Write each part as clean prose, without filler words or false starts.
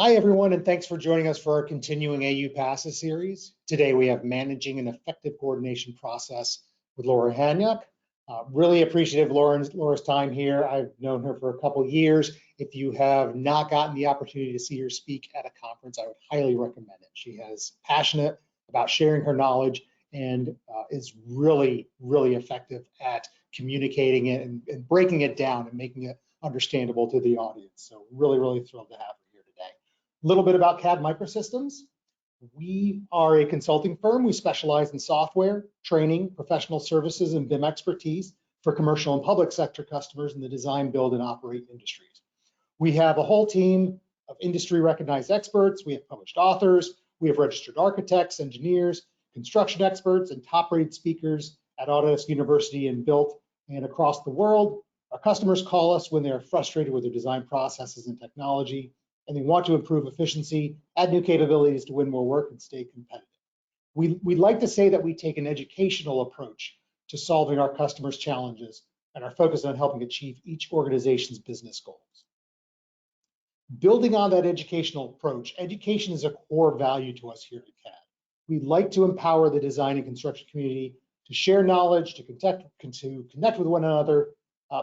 Hi, everyone, and thanks for joining us for our continuing AU Passes series. Today, we have Managing an Effective Coordination Process with Laura Hanyuk. Really appreciative of Laura's time here. I've known her for a couple years. If you have not gotten the opportunity to see her speak at a conference, I would highly recommend it. She is passionate about sharing her knowledge and is really, really effective at communicating it and breaking it down and making it understandable to the audience. So really, really thrilled to have her here today. A little bit about CAD Microsystems. We are a consulting firm. We specialize in software, training, professional services, and BIM expertise for commercial and public sector customers in the design, build, and operate industries. We have a whole team of industry recognized experts. We have published authors. We have registered architects, engineers, construction experts, and top-rated speakers at Autodesk University and Built and across the world. Our customers call us when they're frustrated with their design processes and technology, and they want to improve efficiency, add new capabilities to win more work, and stay competitive. We like to say that we take an educational approach to solving our customers' challenges and are focused on helping achieve each organization's business goals. Building on that educational approach, education is a core value to us here at CAD. We like to empower the design and construction community to share knowledge, to connect with one another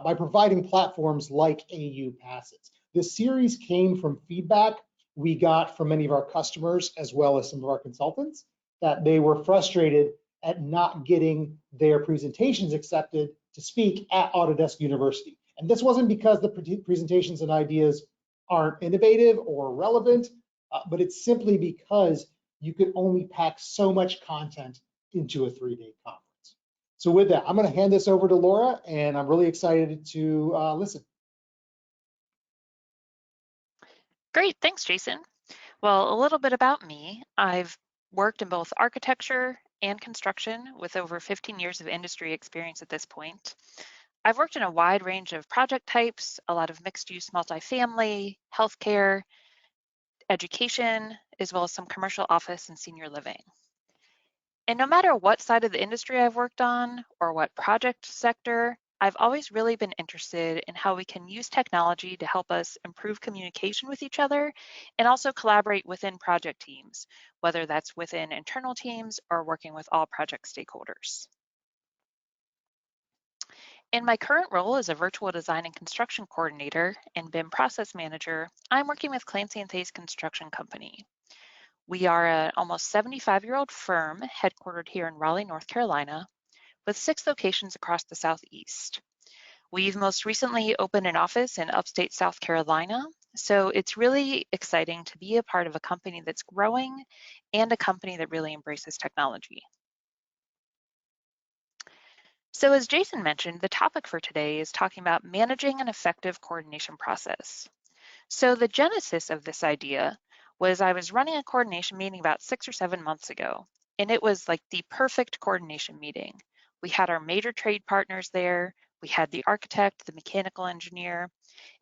by providing platforms like AU Passes. This series came from feedback we got from many of our customers as well as some of our consultants that they were frustrated at not getting their presentations accepted to speak at Autodesk University. And this wasn't because the presentations and ideas aren't innovative or relevant, but it's simply because you could only pack so much content into a 3-day conference. So with that, I'm going to hand this over to Laura, and I'm really excited to listen. Great, thanks, Jason. Well, a little bit about me. I've worked in both architecture and construction with over 15 years of industry experience at this point. I've worked in a wide range of project types, a lot of mixed-use multifamily, healthcare, education, as well as some commercial office and senior living. And no matter what side of the industry I've worked on or what project sector, I've always really been interested in how we can use technology to help us improve communication with each other and also collaborate within project teams, whether that's within internal teams or working with all project stakeholders. In my current role as a virtual design and construction coordinator and BIM process manager, I'm working with Clancy Theys Construction Company. We are an almost 75-year-old firm headquartered here in Raleigh, North Carolina, with 6 locations across the Southeast. We've most recently opened an office in upstate South Carolina, so it's really exciting to be a part of a company that's growing and a company that really embraces technology. So as Jason mentioned, the topic for today is talking about managing an effective coordination process. So the genesis of this idea was I was running a coordination meeting about 6 or 7 months ago, and it was like the perfect coordination meeting. We had our major trade partners there. We had the architect, the mechanical engineer.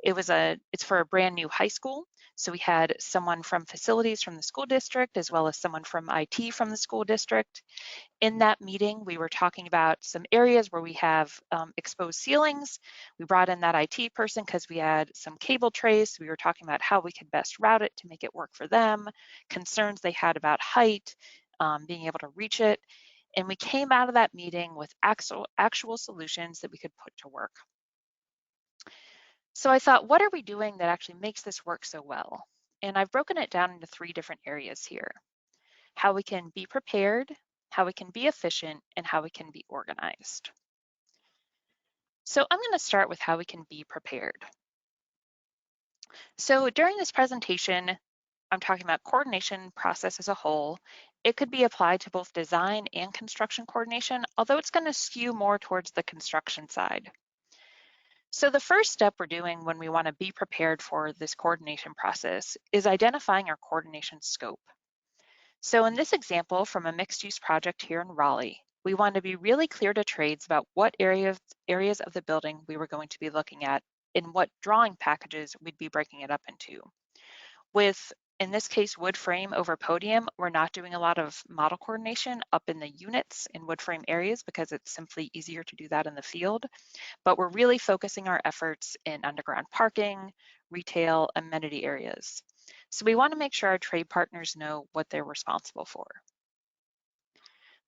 It's for a brand new high school. So we had someone from facilities from the school district, as well as someone from IT from the school district. In that meeting, we were talking about some areas where we have exposed ceilings. We brought in that IT person because we had some cable trays. We were talking about how we could best route it to make it work for them, concerns they had about height, being able to reach it. And we came out of that meeting with actual solutions that we could put to work. So I thought, what are we doing that actually makes this work so well? And I've broken it down into 3 different areas here: how we can be prepared, how we can be efficient, and how we can be organized. So I'm going to start with how we can be prepared. So during this presentation, I'm talking about coordination process as a whole. It could be applied to both design and construction coordination, although it's going to skew more towards the construction side. So the first step we're doing when we want to be prepared for this coordination process is identifying our coordination scope. So in this example from a mixed-use project here in Raleigh, we want to be really clear to trades about what areas of the building we were going to be looking at and what drawing packages we'd be breaking it up into. With, in this case, wood frame over podium, we're not doing a lot of model coordination up in the units in wood frame areas because it's simply easier to do that in the field. But we're really focusing our efforts in underground parking, retail, amenity areas. So we want to make sure our trade partners know what they're responsible for.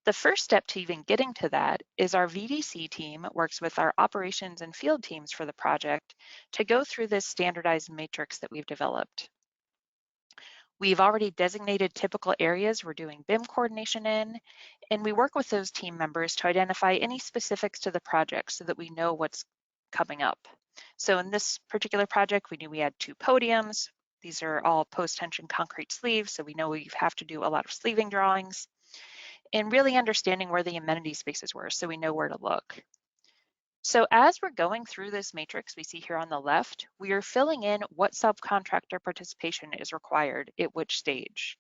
The first step to even getting to that is our VDC team works with our operations and field teams for the project to go through this standardized matrix that we've developed. We've already designated typical areas we're doing BIM coordination in, and we work with those team members to identify any specifics to the project so that we know what's coming up. So in this particular project, we knew we had 2 podiums. These are all post-tension concrete sleeves, so we know we have to do a lot of sleeving drawings, and really understanding where the amenity spaces were so we know where to look. So as we're going through this matrix we see here on the left, we are filling in what subcontractor participation is required at which stage.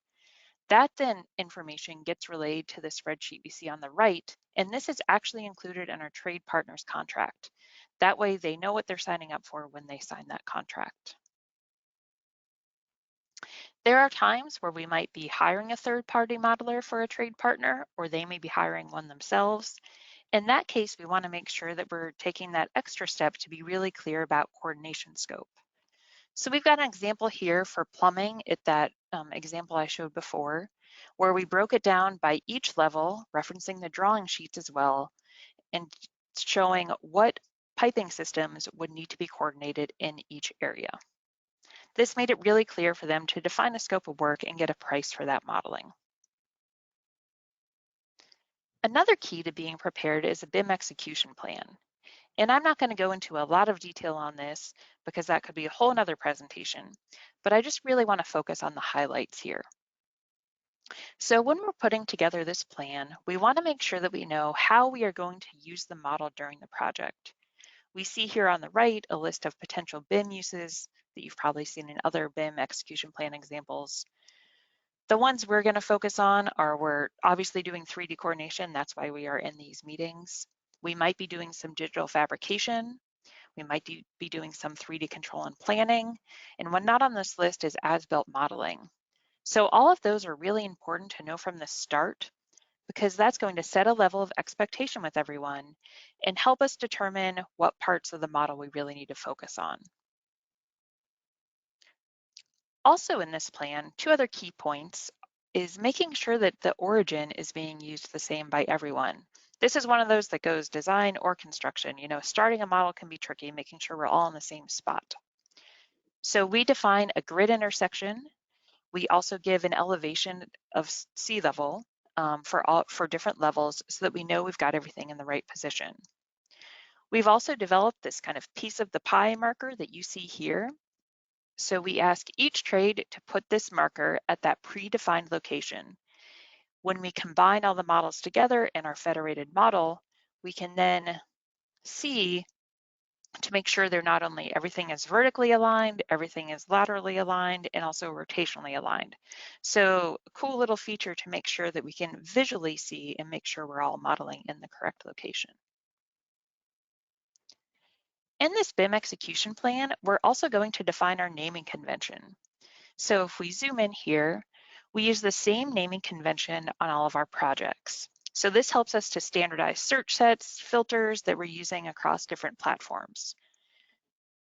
That then information gets relayed to the spreadsheet we see on the right, and this is actually included in our trade partners contract. That way they know what they're signing up for when they sign that contract. There are times where we might be hiring a third-party modeler for a trade partner, or they may be hiring one themselves. In that case, we want to make sure that we're taking that extra step to be really clear about coordination scope. So we've got an example here for plumbing at that example I showed before, where we broke it down by each level, referencing the drawing sheets as well, and showing what piping systems would need to be coordinated in each area. This made it really clear for them to define a scope of work and get a price for that modeling. Another key to being prepared is a BIM execution plan. And I'm not going to go into a lot of detail on this because that could be a whole nother presentation, but I just really want to focus on the highlights here. So when we're putting together this plan, we want to make sure that we know how we are going to use the model during the project. We see here on the right a list of potential BIM uses that you've probably seen in other BIM execution plan examples. The ones we're going to focus on are we're obviously doing 3D coordination. That's why we are in these meetings. We might be doing some digital fabrication. We might be doing some 3D control and planning. And one not on this list is as-built modeling. So all of those are really important to know from the start because that's going to set a level of expectation with everyone and help us determine what parts of the model we really need to focus on. Also in this plan, 2 other key points is making sure that the origin is being used the same by everyone. This is one of those that goes design or construction. You know, starting a model can be tricky, making sure we're all in the same spot. So we define a grid intersection. We also give an elevation of sea level for different levels so that we know we've got everything in the right position. We've also developed this kind of piece of the pie marker that you see here. So we ask each trade to put this marker at that predefined location. When we combine all the models together in our federated model, we can then see to make sure they're not only everything is vertically aligned, everything is laterally aligned, and also rotationally aligned. So a cool little feature to make sure that we can visually see and make sure we're all modeling in the correct location. In this BIM execution plan, we're also going to define our naming convention. So if we zoom in here, we use the same naming convention on all of our projects. So this helps us to standardize search sets, filters that we're using across different platforms.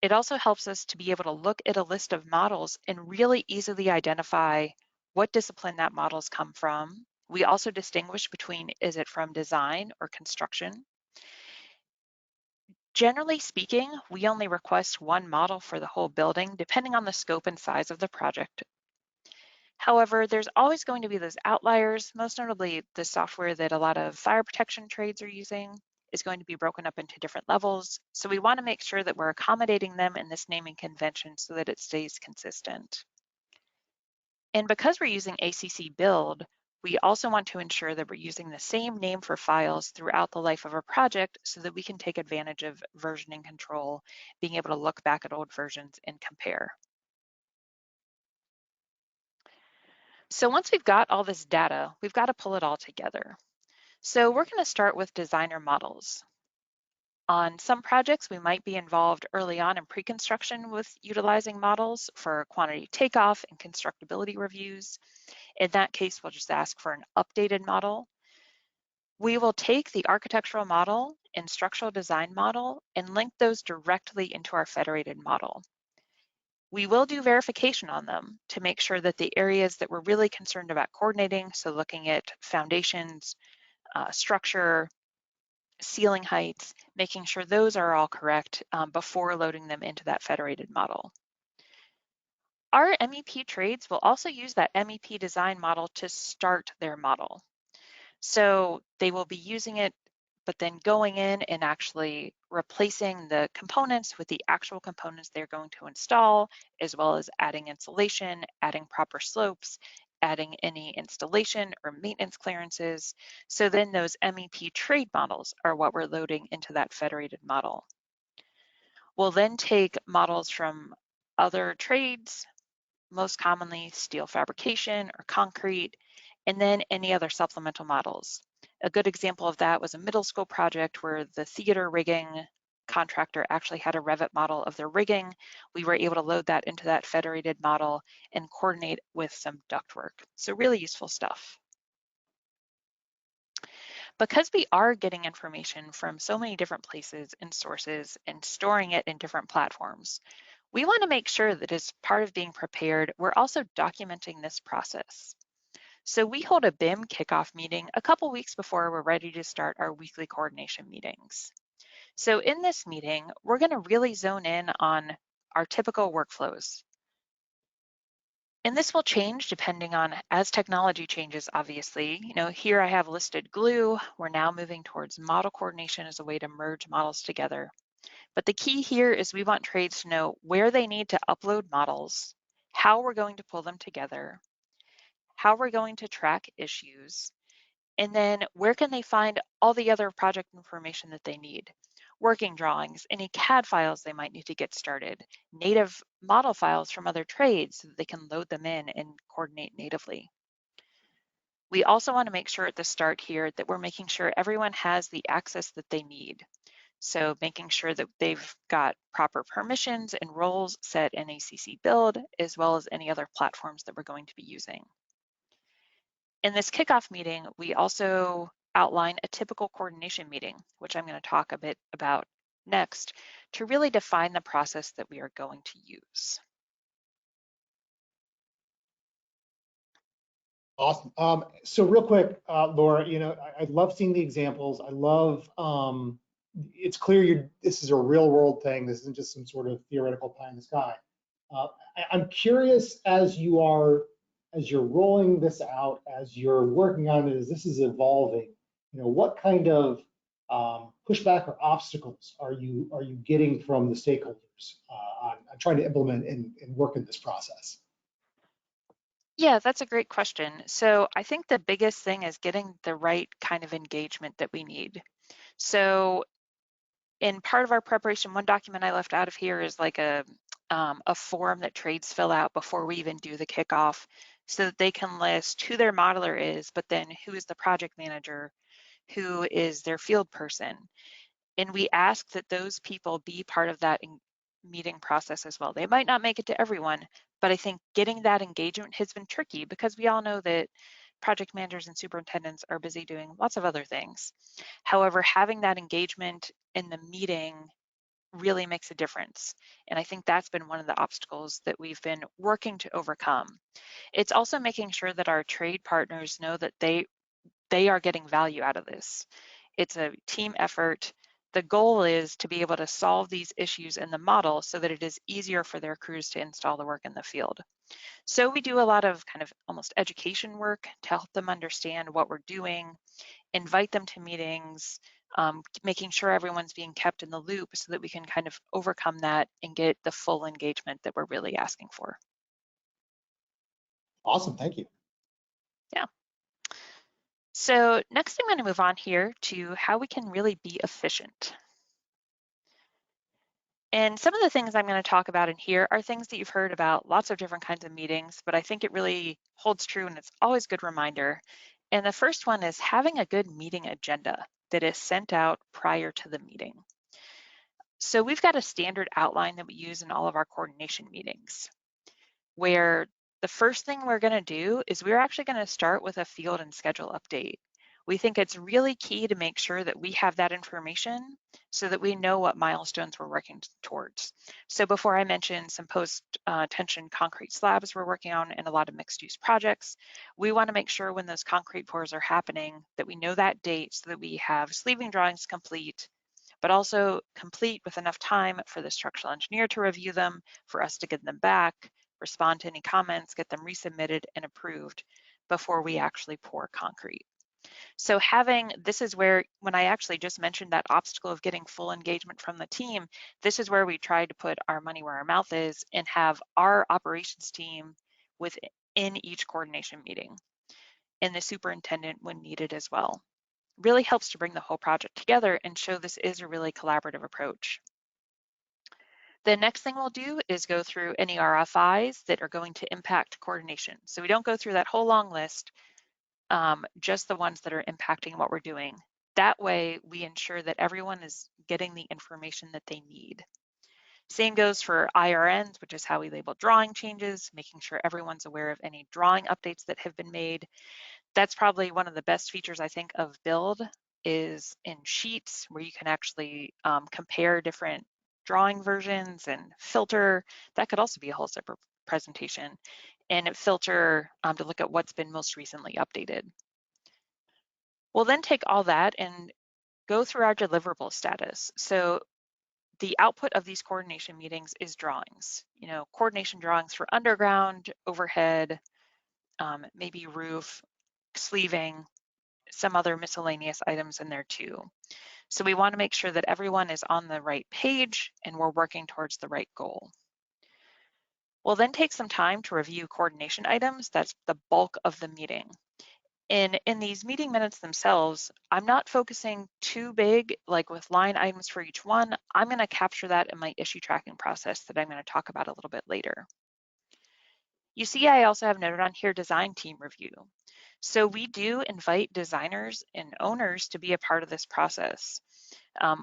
It also helps us to be able to look at a list of models and really easily identify what discipline that model's come from. We also distinguish between is it from design or construction. Generally speaking, we only request 1 model for the whole building, depending on the scope and size of the project. However, there's always going to be those outliers, most notably the software that a lot of fire protection trades are using is going to be broken up into different levels. So we want to make sure that we're accommodating them in this naming convention so that it stays consistent. And because we're using ACC Build, we also want to ensure that we're using the same name for files throughout the life of a project so that we can take advantage of versioning control, being able to look back at old versions and compare. So once we've got all this data, we've got to pull it all together. So we're going to start with designer models. On some projects, we might be involved early on in pre-construction with utilizing models for quantity takeoff and constructability reviews. In that case, we'll just ask for an updated model. We will take the architectural model and structural design model and link those directly into our federated model. We will do verification on them to make sure that the areas that we're really concerned about coordinating, so looking at foundations, structure, ceiling heights, making sure those are all correct before loading them into that federated model. Our MEP trades will also use that MEP design model to start their model. So they will be using it, but then going in and actually replacing the components with the actual components they're going to install, as well as adding insulation, adding proper slopes, adding any installation or maintenance clearances. So then those MEP trade models are what we're loading into that federated model. We'll then take models from other trades, most commonly steel fabrication or concrete, and then any other supplemental models. A good example of that was a middle school project where the theater rigging contractor actually had a Revit model of their rigging. We were able to load that into that federated model and coordinate with some ductwork. So really useful stuff. Because we are getting information from so many different places and sources and storing it in different platforms, we want to make sure that as part of being prepared, we're also documenting this process. So we hold a BIM kickoff meeting a couple weeks before we're ready to start our weekly coordination meetings. So in this meeting, we're going to really zone in on our typical workflows. And this will change depending on as technology changes, obviously. Here I have listed glue. We're now moving towards model coordination as a way to merge models together. But the key here is we want trades to know where they need to upload models, how we're going to pull them together, how we're going to track issues, and then where can they find all the other project information that they need. Working drawings, any CAD files they might need to get started, native model files from other trades so that they can load them in and coordinate natively. We also want to make sure at the start here that we're making sure everyone has the access that they need. So making sure that they've got proper permissions and roles set in ACC build, as well as any other platforms that we're going to be using. In this kickoff meeting, we also outline a typical coordination meeting, which I'm going to talk a bit about next, to really define the process that we are going to use. Awesome. So real quick, Laura, I love seeing the examples. I love, it's clear this is a real world thing. This isn't just some sort of theoretical pie in the sky. I'm curious as you're rolling this out, as you're working on it, as this is evolving, what kind of pushback or obstacles are you getting from the stakeholders on trying to implement and work in this process? Yeah, that's a great question. So I think the biggest thing is getting the right kind of engagement that we need. So in part of our preparation, one document I left out of here is like a form that trades fill out before we even do the kickoff so that they can list who their modeler is, but then who is the project manager, who is their field person. And we ask that those people be part of that meeting process as well. They might not make it to everyone, but I think getting that engagement has been tricky because we all know that project managers and superintendents are busy doing lots of other things. However, having that engagement in the meeting really makes a difference. And I think that's been one of the obstacles that we've been working to overcome. It's also making sure that our trade partners know that they are getting value out of this. It's a team effort. The goal is to be able to solve these issues in the model so that it is easier for their crews to install the work in the field. So we do a lot of kind of almost education work to help them understand what we're doing, invite them to meetings, making sure everyone's being kept in the loop so that we can kind of overcome that and get the full engagement that we're really asking for. Awesome, thank you. Yeah. So next I'm going to move on here to how we can really be efficient. And some of the things I'm going to talk about in here are things that you've heard about lots of different kinds of meetings, but I think it really holds true and it's always a good reminder. And the first one is having a good meeting agenda that is sent out prior to the meeting. So we've got a standard outline that we use in all of our coordination meetings, where the first thing we're going to do is we're actually going to start with a field and schedule update. We think it's really key to make sure that we have that information so that we know what milestones we're working towards. So before I mentioned some post-tension concrete slabs we're working on in a lot of mixed-use projects, we want to make sure when those concrete pours are happening that we know that date so that we have sleeving drawings complete, but also complete with enough time for the structural engineer to review them, for us to get them back, respond to any comments, get them resubmitted and approved before we actually pour concrete. So this is where, when I actually just mentioned that obstacle of getting full engagement from the team, this is where we try to put our money where our mouth is and have our operations team within each coordination meeting, and the superintendent when needed as well. Really helps to bring the whole project together and show this is a really collaborative approach. The next thing we'll do is go through any RFIs that are going to impact coordination. So we don't go through that whole long list, just the ones that are impacting what we're doing. That way we ensure that everyone is getting the information that they need. Same goes for IRNs, which is how we label drawing changes, making sure everyone's aware of any drawing updates that have been made. That's probably one of the best features, I think, of Build is in Sheets, where you can actually compare different drawing versions and filter. That could also be a whole separate presentation, and filter to look at what's been most recently updated. We'll then take all that and go through our deliverable status. So the output of these coordination meetings is drawings, coordination drawings for underground, overhead, maybe roof, sleeving, some other miscellaneous items in there too. So we want to make sure that everyone is on the right page and we're working towards the right goal. We'll then take some time to review coordination items. That's the bulk of the meeting. And in these meeting minutes themselves, I'm not focusing too big, like with line items for each one. I'm going to capture that in my issue tracking process that I'm going to talk about a little bit later. You see, I also have noted on here design team review. So we do invite designers and owners to be a part of this process.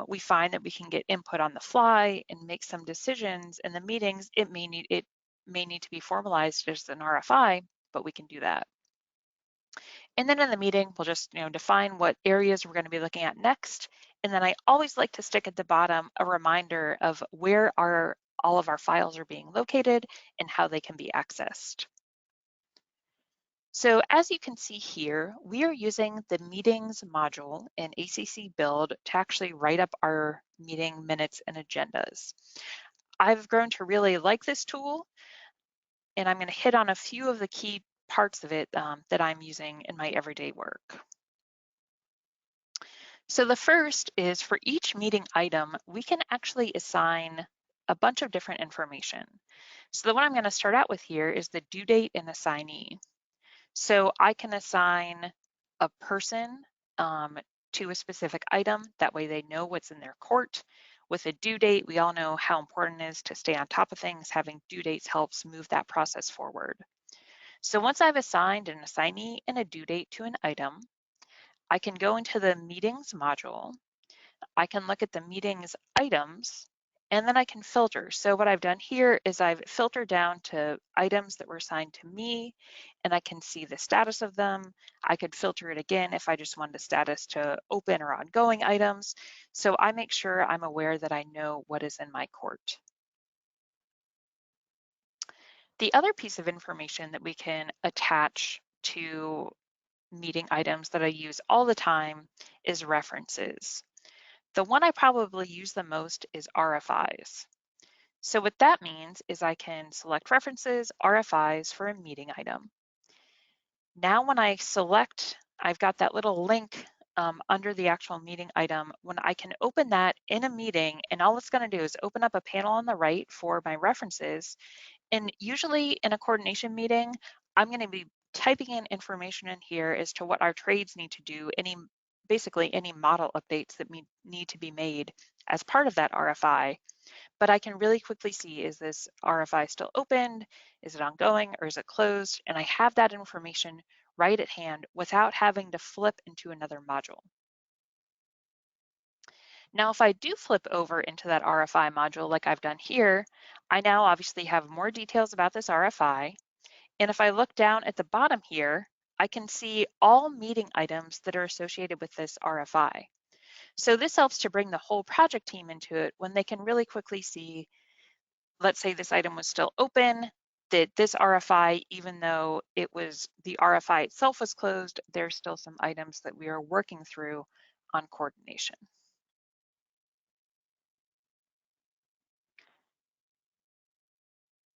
We find that we can get input on the fly and make some decisions in the meetings. It may need to be formalized as an RFI, but we can do that. And then in the meeting, we'll just define what areas we're going to be looking at next. And then I always like to stick at the bottom a reminder of where all of our files are being located and how they can be accessed. So as you can see here, we are using the meetings module in ACC Build to actually write up our meeting minutes and agendas. I've grown to really like this tool, and I'm going to hit on a few of the key parts of it that I'm using in my everyday work. So the first is for each meeting item, we can actually assign a bunch of different information. So the one I'm going to start out with here is the due date and assignee. So I can assign a person to a specific item. That way they know what's in their court. With a due date, we all know how important it is to stay on top of things. Having due dates helps move that process forward. So once I've assigned an assignee and a due date to an item, I can go into the meetings module. I can look at the meetings items, and then I can filter. So what I've done here is I've filtered down to items that were assigned to me, and I can see the status of them. I could filter it again if I just wanted a status to open or ongoing items. So I make sure I'm aware that I know what is in my court. The other piece of information that we can attach to meeting items that I use all the time is references. The one I probably use the most is RFIs. So what that means is I can select references, RFIs for a meeting item. Now when I select, I've got that little link under the actual meeting item. When I can open that in a meeting, and all it's going to do is open up a panel on the right for my references. And usually in a coordination meeting, I'm going to be typing in information in here as to what our trades need to do, basically any model updates that need to be made as part of that RFI. But I can really quickly see, is this RFI still opened? Is it ongoing or is it closed? And I have that information right at hand without having to flip into another module. Now, if I do flip over into that RFI module like I've done here, I now obviously have more details about this RFI. And if I look down at the bottom here, I can see all meeting items that are associated with this RFI. So this helps to bring the whole project team into it when they can really quickly see, let's say this item was still open, that this RFI, even though the RFI itself was closed, there's still some items that we are working through on coordination.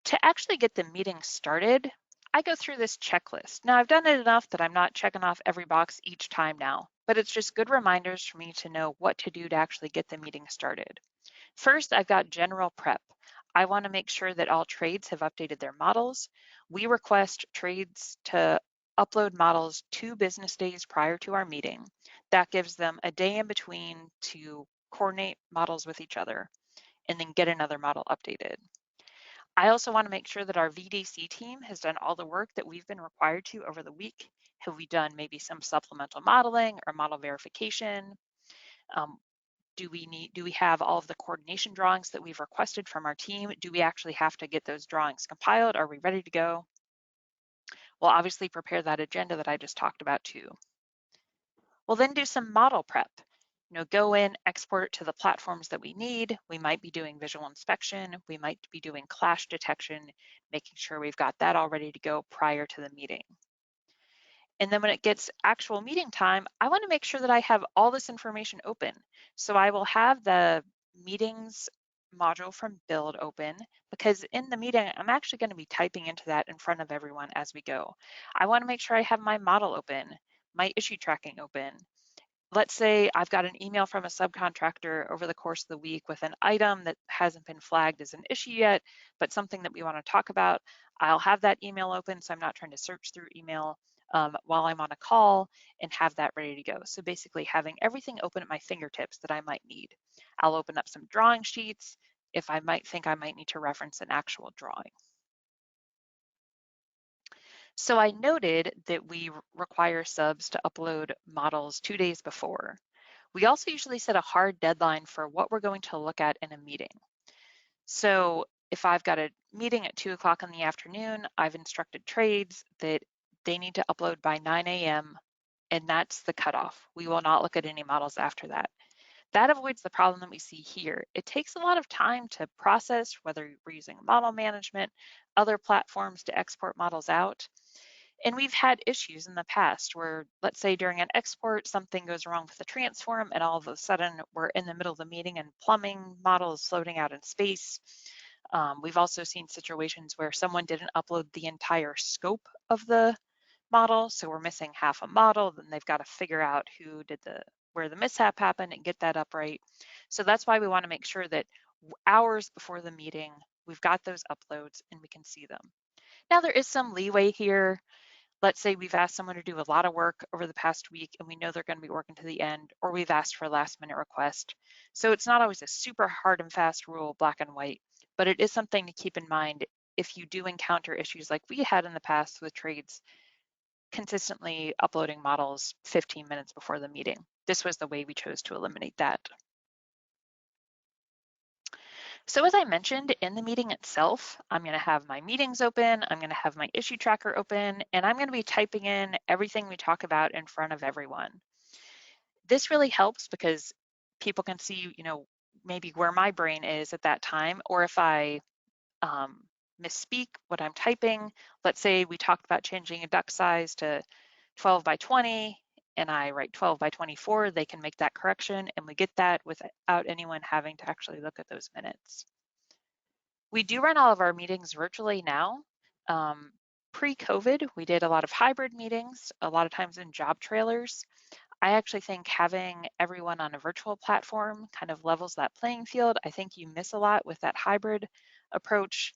To actually get the meeting started, I go through this checklist. Now I've done it enough that I'm not checking off every box each time now, but it's just good reminders for me to know what to do to actually get the meeting started. First, I've got general prep. I want to make sure that all trades have updated their models. We request trades to upload models 2 business days prior to our meeting. That gives them a day in between to coordinate models with each other and then get another model updated. I also want to make sure that our VDC team has done all the work that we've been required to over the week. Have we done maybe some supplemental modeling or model verification? Um, do we have all of the coordination drawings that we've requested from our team? Do we actually have to get those drawings compiled? Are we ready to go? We'll obviously prepare that agenda that I just talked about too. We'll then do some model prep. Go in, export it to the platforms that we need. We might be doing visual inspection. We might be doing clash detection, making sure we've got that all ready to go prior to the meeting. And then when it gets actual meeting time, I want to make sure that I have all this information open. So I will have the meetings module from Build open, because in the meeting, I'm actually going to be typing into that in front of everyone as we go. I want to make sure I have my model open, my issue tracking open. Let's say I've got an email from a subcontractor over the course of the week with an item that hasn't been flagged as an issue yet, but something that we want to talk about. I'll have that email open, so I'm not trying to search through email while I'm on a call, and have that ready to go. So basically having everything open at my fingertips that I might need. I'll open up some drawing sheets if I might think I might need to reference an actual drawing. So I noted that we require subs to upload models 2 days before. We also usually set a hard deadline for what we're going to look at in a meeting. So if I've got a meeting at 2 o'clock in the afternoon, I've instructed trades that they need to upload by 9 a.m. and that's the cutoff. We will not look at any models after that. That avoids the problem that we see here. It takes a lot of time to process, whether we're using model management, other platforms to export models out. And we've had issues in the past where, let's say during an export, something goes wrong with the transform and all of a sudden we're in the middle of the meeting and plumbing model is floating out in space. We've also seen situations where someone didn't upload the entire scope of the model, so we're missing half a model, then they've got to figure out where the mishap happened and get that up right. So that's why we want to make sure that hours before the meeting, we've got those uploads and we can see them. Now there is some leeway here. Let's say we've asked someone to do a lot of work over the past week and we know they're going to be working to the end, or we've asked for a last minute request. So it's not always a super hard and fast rule, black and white, but it is something to keep in mind if you do encounter issues like we had in the past with trades consistently uploading models 15 minutes before the meeting. This was the way we chose to eliminate that. So as I mentioned, in the meeting itself, I'm going to have my meetings open, I'm going to have my issue tracker open, and I'm going to be typing in everything we talk about in front of everyone. This really helps because people can see, maybe where my brain is at that time, or if I misspeak what I'm typing. Let's say we talked about changing a duck size to 12 by 20, and I write 12 by 24, they can make that correction, and we get that without anyone having to actually look at those minutes. We do run all of our meetings virtually now. Pre-COVID, we did a lot of hybrid meetings, a lot of times in job trailers. I actually think having everyone on a virtual platform kind of levels that playing field. I think you miss a lot with that hybrid approach.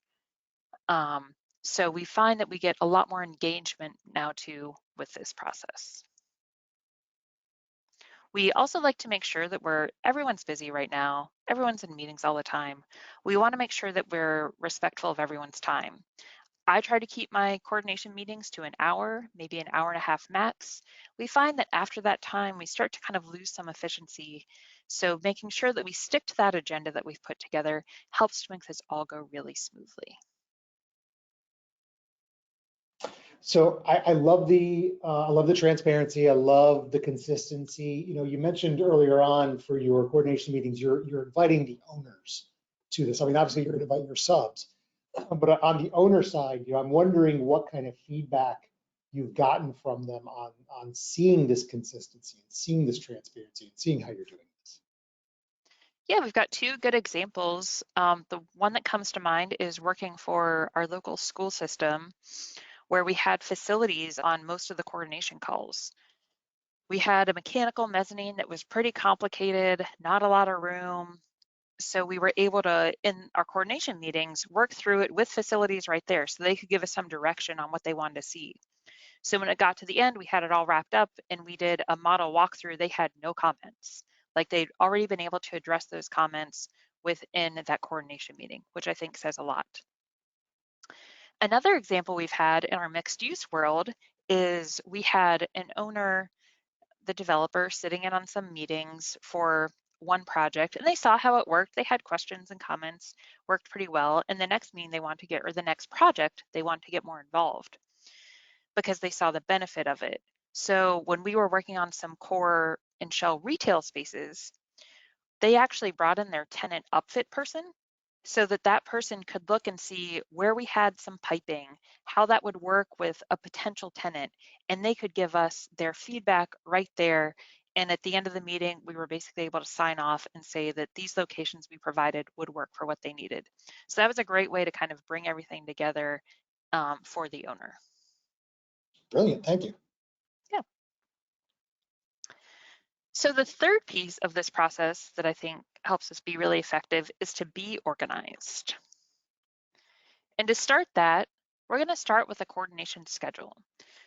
So we find that we get a lot more engagement now too with this process. We also like to make sure that everyone's busy right now. Everyone's in meetings all the time. We want to make sure that we're respectful of everyone's time. I try to keep my coordination meetings to an hour, maybe an hour and a half max. We find that after that time, we start to kind of lose some efficiency. So making sure that we stick to that agenda that we've put together helps to make this all go really smoothly. So I love the transparency. I love the consistency. You know, you mentioned earlier on for your coordination meetings, you're inviting the owners to this. I mean, obviously you're going to invite your subs, but on the owner side, you know, I'm wondering what kind of feedback you've gotten from them on seeing this consistency and seeing this transparency and seeing how you're doing this. Yeah, we've got two good examples. The one that comes to mind is working for our local school system, where we had facilities on most of the coordination calls. We had a mechanical mezzanine that was pretty complicated, not a lot of room. So we were able to, in our coordination meetings, work through it with facilities right there so they could give us some direction on what they wanted to see. So when it got to the end, we had it all wrapped up and we did a model walkthrough. They had no comments. Like they'd already been able to address those comments within that coordination meeting, which I think says a lot. Another example we've had in our mixed use world is we had an owner, the developer, sitting in on some meetings for one project and they saw how it worked. They had questions and comments, worked pretty well. And the next meeting they want to get, or the next project, they want to get more involved because they saw the benefit of it. So when we were working on some core and shell retail spaces, they actually brought in their tenant upfit person so that that person could look and see where we had some piping, how that would work with a potential tenant, and they could give us their feedback right there. And at the end of the meeting, we were basically able to sign off and say that these locations we provided would work for what they needed. So that was a great way to kind of bring everything together for the owner. Brilliant, thank you. Yeah. So the third piece of this process that I think helps us be really effective is to be organized. And to start that, we're going to start with a coordination schedule.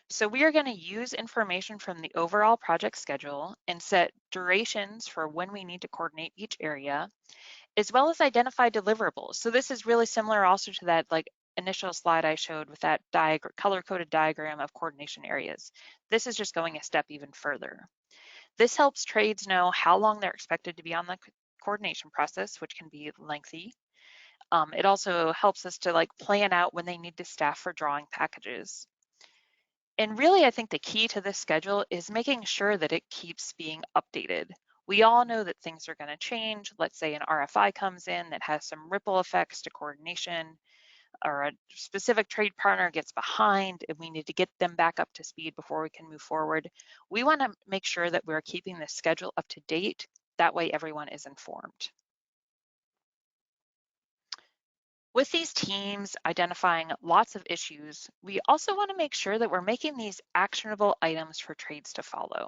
So we are going to use information from the overall project schedule and set durations for when we need to coordinate each area, as well as identify deliverables. So this is really similar also to that like initial slide I showed with that color-coded diagram of coordination areas. This is just going a step even further. This helps trades know how long they're expected to be on the coordination process, which can be lengthy. It also helps us to like plan out when they need to staff for drawing packages. And really, I think the key to this schedule is making sure that it keeps being updated. We all know that things are going to change. Let's say an RFI comes in that has some ripple effects to coordination, or a specific trade partner gets behind and we need to get them back up to speed before we can move forward. We want to make sure that we're keeping the schedule up to date. That way everyone is informed. With these teams identifying lots of issues, we also want to make sure that we're making these actionable items for trades to follow.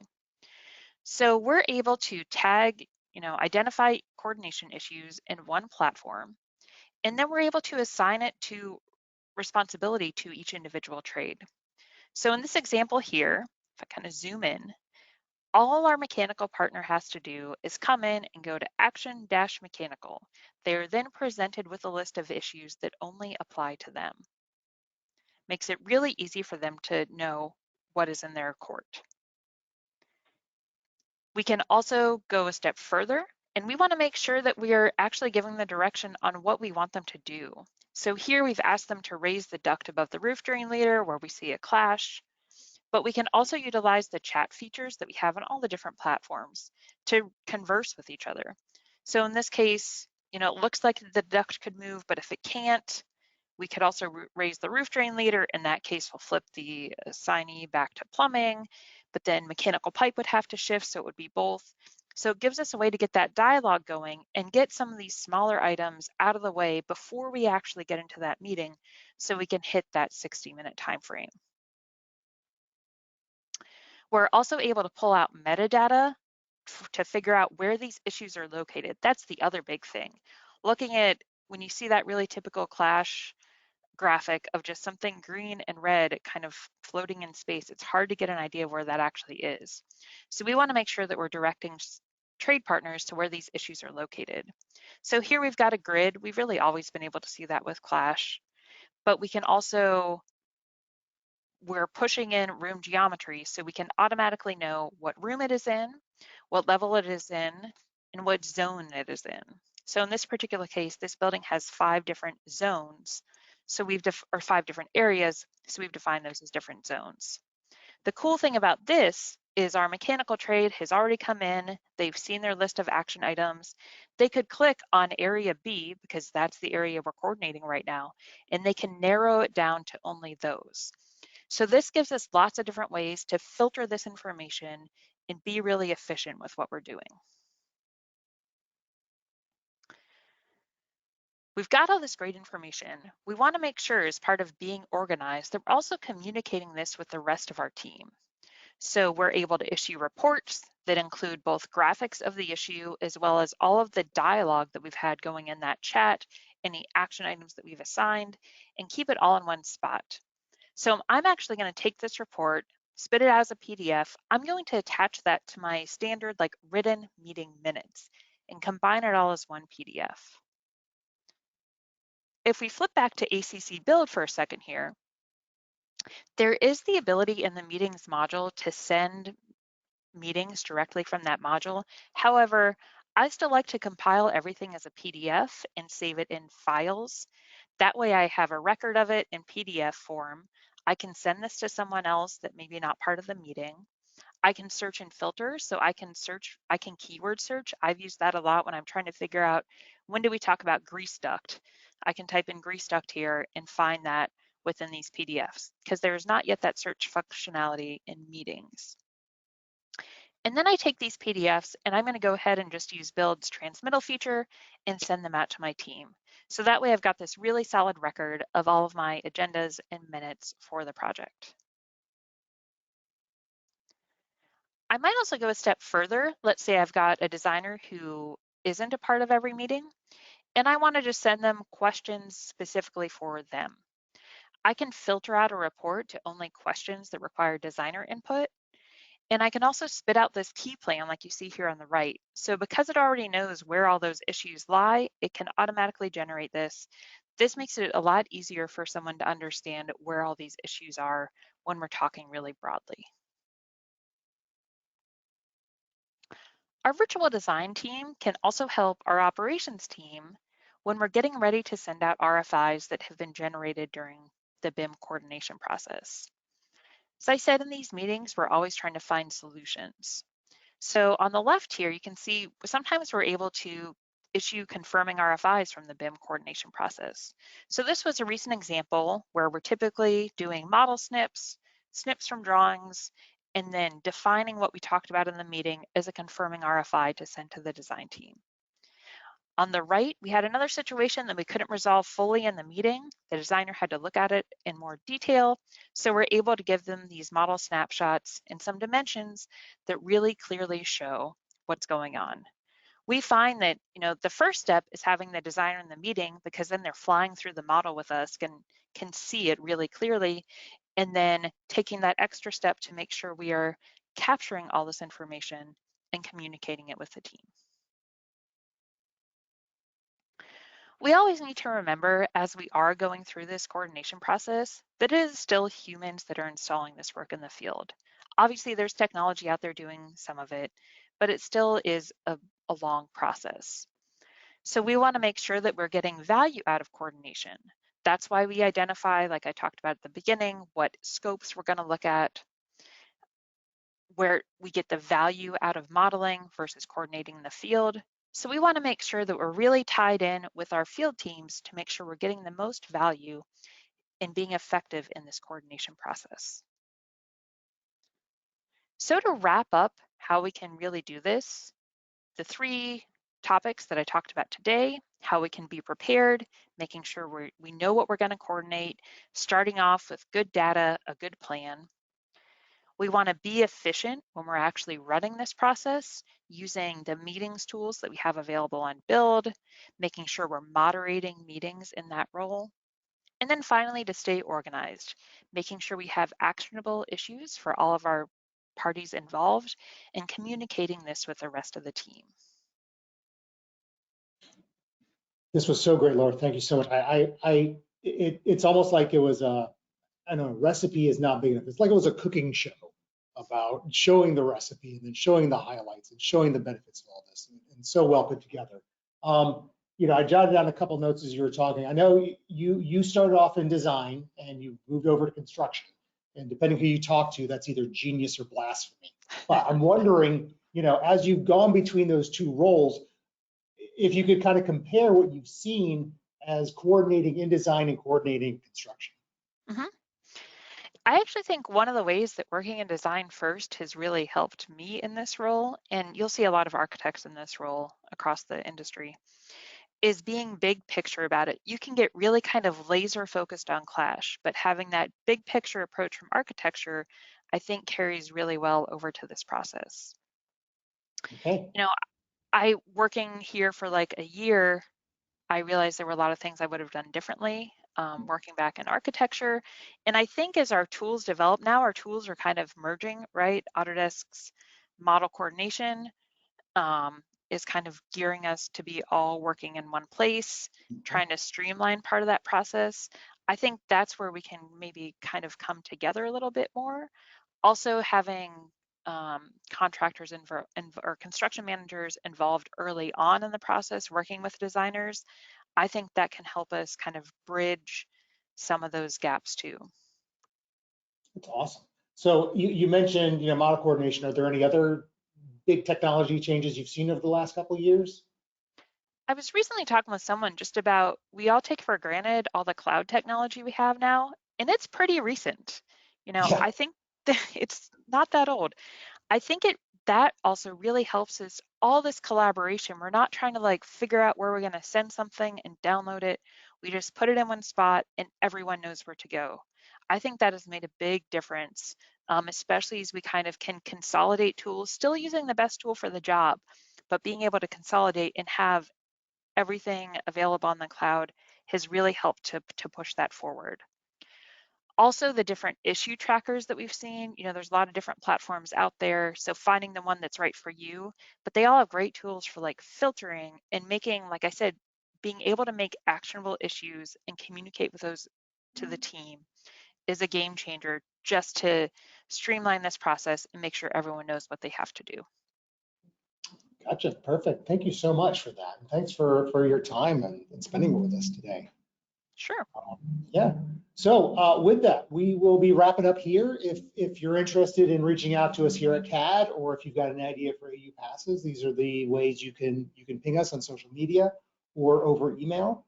So we're able to tag, identify coordination issues in one platform, and then we're able to assign it to responsibility to each individual trade. So in this example here, if I kind of zoom in, all our mechanical partner has to do is come in and go to action-mechanical. They are then presented with a list of issues that only apply to them. Makes it really easy for them to know what is in their court. We can also go a step further, and we want to make sure that we are actually giving the direction on what we want them to do. So here we've asked them to raise the duct above the roof drain leader where we see a clash, but we can also utilize the chat features that we have on all the different platforms to converse with each other. So in this case, it looks like the duct could move, but if it can't, we could also raise the roof drain leader. In that case, we'll flip the assignee back to plumbing, but then mechanical pipe would have to shift, so it would be both. So it gives us a way to get that dialogue going and get some of these smaller items out of the way before we actually get into that meeting so we can hit that 60-minute time frame. We're also able to pull out metadata to figure out where these issues are located. That's the other big thing. Looking at when you see that really typical clash graphic of just something green and red kind of floating in space, it's hard to get an idea of where that actually is. So we want to make sure that we're directing trade partners to where these issues are located. So here we've got a grid. We've really always been able to see that with Clash, but we can also, we're pushing in room geometry so we can automatically know what room it is in, what level it is in, and what zone it is in. So in this particular case, this building has 5 different zones. So or 5 different areas, so we've defined those as different zones. The cool thing about this is our mechanical trade has already come in, they've seen their list of action items, they could click on area B, because that's the area we're coordinating right now, and they can narrow it down to only those. So this gives us lots of different ways to filter this information and be really efficient with what we're doing. We've got all this great information. We want to make sure, as part of being organized, that we're also communicating this with the rest of our team. So we're able to issue reports that include both graphics of the issue as well as all of the dialogue that we've had going in that chat, any action items that we've assigned, and keep it all in one spot. So I'm actually going to take this report, spit it out as a PDF. I'm going to attach that to my standard written meeting minutes and combine it all as one PDF. If we flip back to ACC Build for a second here, there is the ability in the meetings module to send meetings directly from that module. However, I still like to compile everything as a PDF and save it in files. That way I have a record of it in PDF form. I can send this to someone else that maybe not part of the meeting. I can search and filter, so I can keyword search. I've used that a lot when I'm trying to figure out, when do we talk about grease duct? I can type in grease duct here and find that within these PDFs, because there's not yet that search functionality in meetings. And then I take these PDFs and I'm going to go ahead and just use Build's transmittal feature and send them out to my team. So that way I've got this really solid record of all of my agendas and minutes for the project. I might also go a step further. Let's say I've got a designer who isn't a part of every meeting, and I want to just send them questions specifically for them. I can filter out a report to only questions that require designer input. And I can also spit out this key plan like you see here on the right. So because it already knows where all those issues lie, it can automatically generate this. This makes it a lot easier for someone to understand where all these issues are when we're talking really broadly. Our virtual design team can also help our operations team when we're getting ready to send out RFIs that have been generated during the BIM coordination process. As I said, in these meetings, we're always trying to find solutions. So on the left here, you can see sometimes we're able to issue confirming RFIs from the BIM coordination process. So this was a recent example where we're typically doing model snips from drawings, and then defining what we talked about in the meeting as a confirming RFI to send to the design team. On the right, we had another situation that we couldn't resolve fully in the meeting. The designer had to look at it in more detail. So we're able to give them these model snapshots and some dimensions that really clearly show what's going on. We find that, the first step is having the designer in the meeting, because then they're flying through the model with us, can see it really clearly, and then taking that extra step to make sure we are capturing all this information and communicating it with the team. We always need to remember, as we are going through this coordination process, that it is still humans that are installing this work in the field. Obviously, there's technology out there doing some of it, but it still is a long process. So we want to make sure that we're getting value out of coordination. That's why we identify, like I talked about at the beginning, what scopes we're going to look at, where we get the value out of modeling versus coordinating in the field. So we want to make sure that we're really tied in with our field teams to make sure we're getting the most value in being effective in this coordination process. So to wrap up how we can really do this, the 3 topics that I talked about today: how we can be prepared, making sure we know what we're going to coordinate, starting off with good data, a good plan. We want to be efficient when we're actually running this process, using the meetings tools that we have available on Build, making sure we're moderating meetings in that role. And then finally, to stay organized, making sure we have actionable issues for all of our parties involved, and communicating this with the rest of the team. This was so great, Laura. Thank you so much. It's almost like it was I don't know, recipe is not big enough. It's like it was a cooking show about showing the recipe and then showing the highlights and showing the benefits of all this, and so well put together. I jotted down a couple notes as you were talking. I know you started off in design and you moved over to construction. And depending who you talk to, that's either genius or blasphemy. But I'm wondering, as you've gone between those two roles, if you could kind of compare what you've seen as coordinating in design and coordinating construction. Mhm. I actually think one of the ways that working in design first has really helped me in this role, and you'll see a lot of architects in this role across the industry, is being big picture about it. You can get really kind of laser focused on clash, but having that big picture approach from architecture, I think carries really well over to this process. Okay. You know, I working here for like a year, I realized there were a lot of things I would have done differently working back in architecture. And I think as our tools develop now, our tools are kind of merging, right? Autodesk's model coordination is kind of gearing us to be all working in one place, trying to streamline part of that process. I think that's where we can maybe kind of come together a little bit more. Also having contractors or construction managers involved early on in the process, working with designers, I think that can help us kind of bridge some of those gaps too. That's awesome. So you mentioned, model coordination. Are there any other big technology changes you've seen over the last couple of years? I was recently talking with someone just about, we all take for granted all the cloud technology we have now, and it's pretty recent. Yeah. I think that it's not that old. I think that also really helps us all this collaboration. We're not trying to like figure out where we're going to send something and download it. We just put it in one spot and everyone knows where to go. I think that has made a big difference, especially as we kind of can consolidate tools, still using the best tool for the job, but being able to consolidate and have everything available on the cloud has really helped to push that forward. Also, the different issue trackers that we've seen, there's a lot of different platforms out there. So finding the one that's right for you, but they all have great tools for like filtering and making, like I said, being able to make actionable issues and communicate with those to the team is a game changer just to streamline this process and make sure everyone knows what they have to do. Gotcha. Perfect. Thank you so much for that. And thanks for your time and spending it with us today. Sure. Yeah. So with that, we will be wrapping up here. If you're interested in reaching out to us here at CAD, or if you've got an idea for AU passes, these are the ways you can ping us on social media or over email.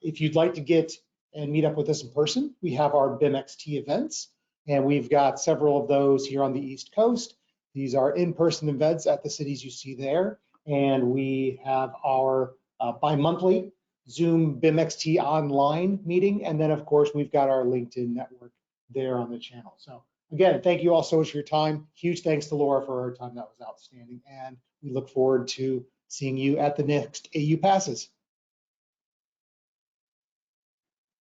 If you'd like to get and meet up with us in person, we have our BIMXT events, and we've got several of those here on the East Coast. These are in-person events at the cities you see there, and we have our bi-monthly Zoom BIMXT online meeting. And then of course, we've got our LinkedIn network there on the channel. So again, thank you all so much for your time. Huge thanks to Laura for her time. That was outstanding. And we look forward to seeing you at the next AU Passes.